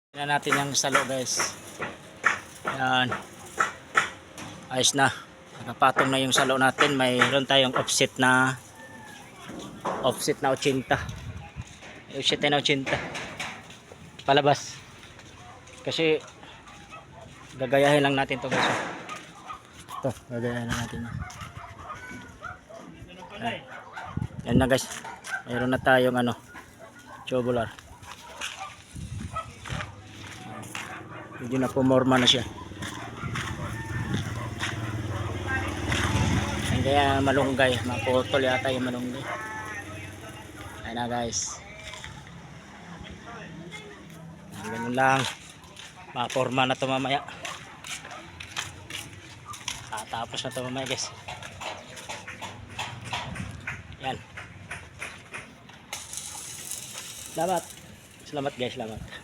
Tingnan natin yung salo guys. Yan. Ayos na. Nakapatong na yung salo natin. Mayroon tayong offset na 80. Offset na 80. Palabas. Kasi gagayahin lang natin to guys. Ito, gagayahin lang natin. Yan na guys. Mayroon na tayong tubular. Medyo na pumorma na siya. Kaya malunggay, maputol yata yung malunggay. Ayan na guys. Ganun lang. Maporma na to mamaya. Tapos na to mamaya guys. Yan. Salamat. Salamat guys, salamat.